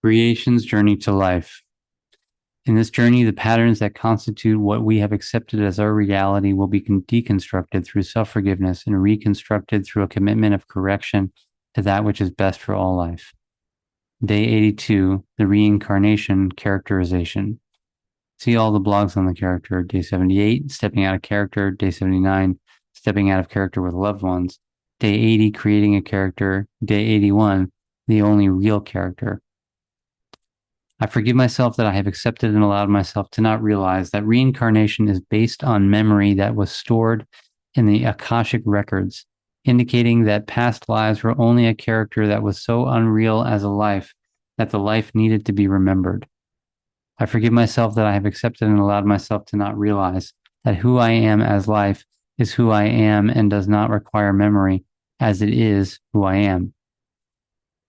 Creation's journey to life. In this journey, the patterns that constitute what we have accepted as our reality will be deconstructed through self-forgiveness and reconstructed through a commitment of correction to that which is best for all life. Day 82, the Reincarnation, Characterization. See all the blogs on the character. Day 78, Stepping Out of Character. Day 79, Stepping Out of Character with Loved Ones. Day 80, Creating a Character. Day 81, The Only Real Character. I forgive myself that I have accepted and allowed myself to not realize that reincarnation is based on memory that was stored in the Akashic records, indicating that past lives were only a character that was so unreal as a life that the life needed to be remembered. I forgive myself that I have accepted and allowed myself to not realize that who I am as life is who I am and does not require memory, as it is who I am.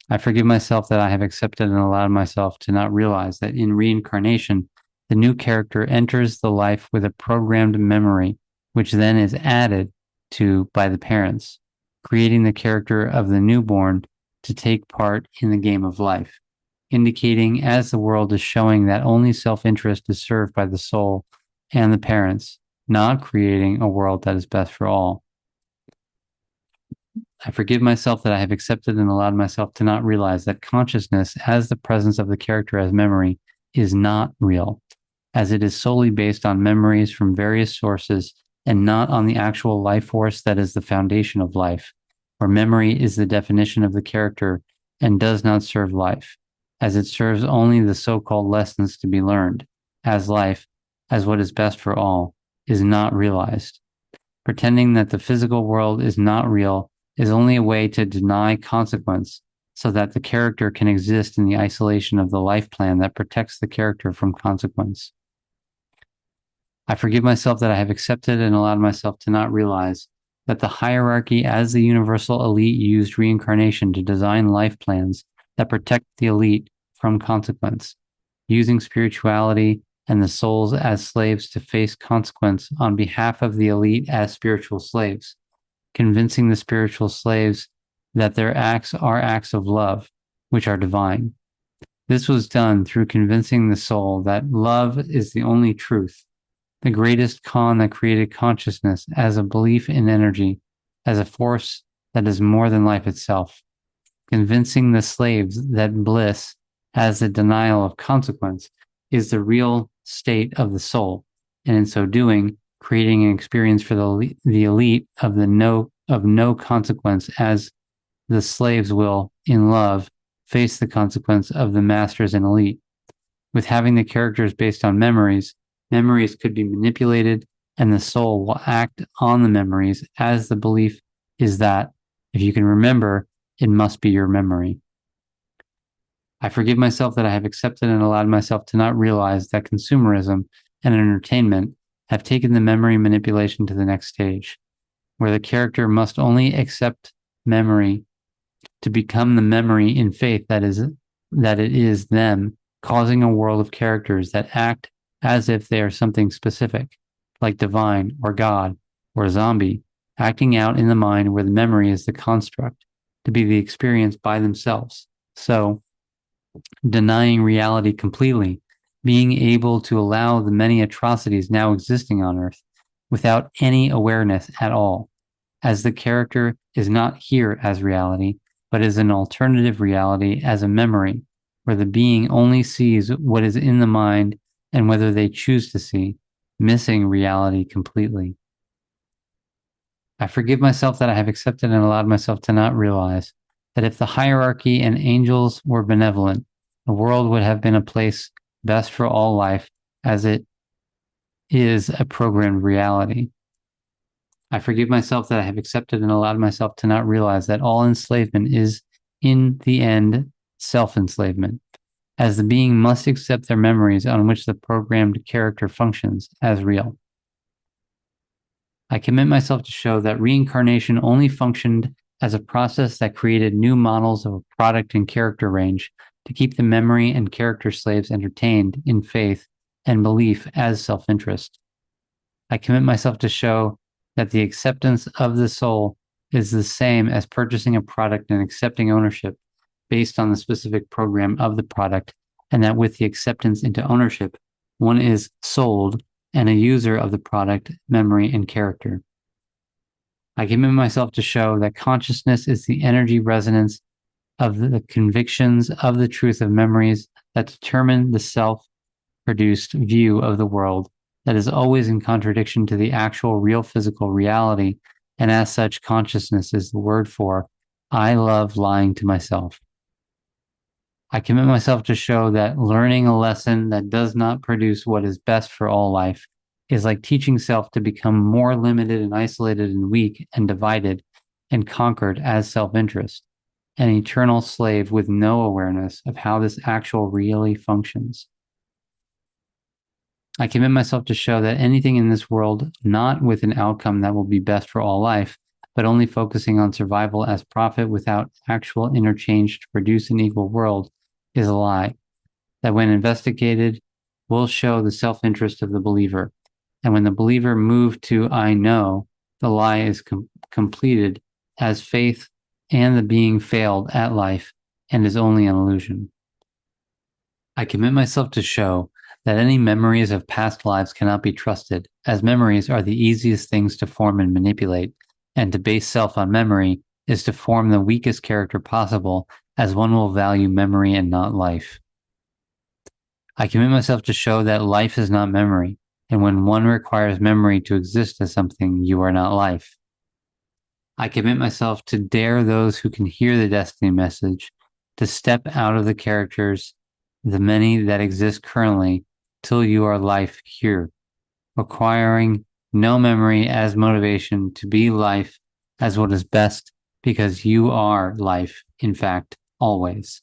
I forgive myself that I have accepted and allowed myself to not realize that in reincarnation, the new character enters the life with a programmed memory, which then is added to by the parents, creating the character of the newborn to take part in the game of life, indicating as the world is showing that only self-interest is served by the soul and the parents, not creating a world that is best for all. I forgive myself that I have accepted and allowed myself to not realize that consciousness as the presence of the character as memory is not real, as it is solely based on memories from various sources and not on the actual life force that is the foundation of life, where memory is the definition of the character and does not serve life, as it serves only the so-called lessons to be learned, as life, as what is best for all, is not realized. Pretending that the physical world is not real is only a way to deny consequence so that the character can exist in the isolation of the life plan that protects the character from consequence. I forgive myself that I have accepted and allowed myself to not realize that the hierarchy as the universal elite used reincarnation to design life plans that protect the elite from consequence, using spirituality and the souls as slaves to face consequence on behalf of the elite as spiritual slaves, convincing the spiritual slaves that their acts are acts of love, which are divine. This was done through convincing the soul that love is the only truth, the greatest con that created consciousness as a belief in energy, as a force that is more than life itself, convincing the slaves that bliss, as the denial of consequence, is the real state of the soul, and in so doing, creating an experience for the elite of no consequence, as the slaves will, in love, face the consequence of the masters and elite. With having the characters based on memories could be manipulated, and the soul will act on the memories as the belief is that, if you can remember, it must be your memory. I forgive myself that I have accepted and allowed myself to not realize that consumerism and entertainment have taken the memory manipulation to the next stage, where the character must only accept memory to become the memory in faith that it is them, causing a world of characters that act as if they are something specific, like divine or God or zombie, acting out in the mind where the memory is the construct, to be the experience by themselves. So, denying reality completely, being able to allow the many atrocities now existing on Earth without any awareness at all, as the character is not here as reality, but is an alternative reality as a memory, where the being only sees what is in the mind and whether they choose to see, missing reality completely. I forgive myself that I have accepted and allowed myself to not realize that if the hierarchy and angels were benevolent, the world would have been a place best for all life, as it is a programmed reality. I forgive myself that I have accepted and allowed myself to not realize that all enslavement is, in the end, self-enslavement, as the being must accept their memories on which the programmed character functions as real. I commit myself to show that reincarnation only functioned as a process that created new models of a product and character range to keep the memory and character slaves entertained in faith and belief as self-interest. I commit myself to show that the acceptance of the soul is the same as purchasing a product and accepting ownership, based on the specific program of the product, and that with the acceptance into ownership, one is sold and a user of the product, memory, and character. I commit myself to show that consciousness is the energy resonance of the convictions of the truth of memories that determine the self-produced view of the world that is always in contradiction to the actual real physical reality, and as such, consciousness is the word for I love lying to myself. I commit myself to show that learning a lesson that does not produce what is best for all life is like teaching self to become more limited and isolated and weak and divided and conquered as self-interest, an eternal slave with no awareness of how this actual really functions. I commit myself to show that anything in this world, not with an outcome that will be best for all life, but only focusing on survival as profit without actual interchange to produce an equal world, is a lie, that when investigated, will show the self-interest of the believer. And when the believer moved to I know, the lie is completed as faith and the being failed at life and is only an illusion. I commit myself to show that any memories of past lives cannot be trusted, as memories are the easiest things to form and manipulate, and to base self on memory is to form the weakest character possible, as one will value memory and not life. I commit myself to show that life is not memory, and when one requires memory to exist as something, you are not life. I commit myself to dare those who can hear the destiny message to step out of the characters, the many that exist currently, till you are life here, requiring no memory as motivation to be life as what is best, because you are life, in fact, always.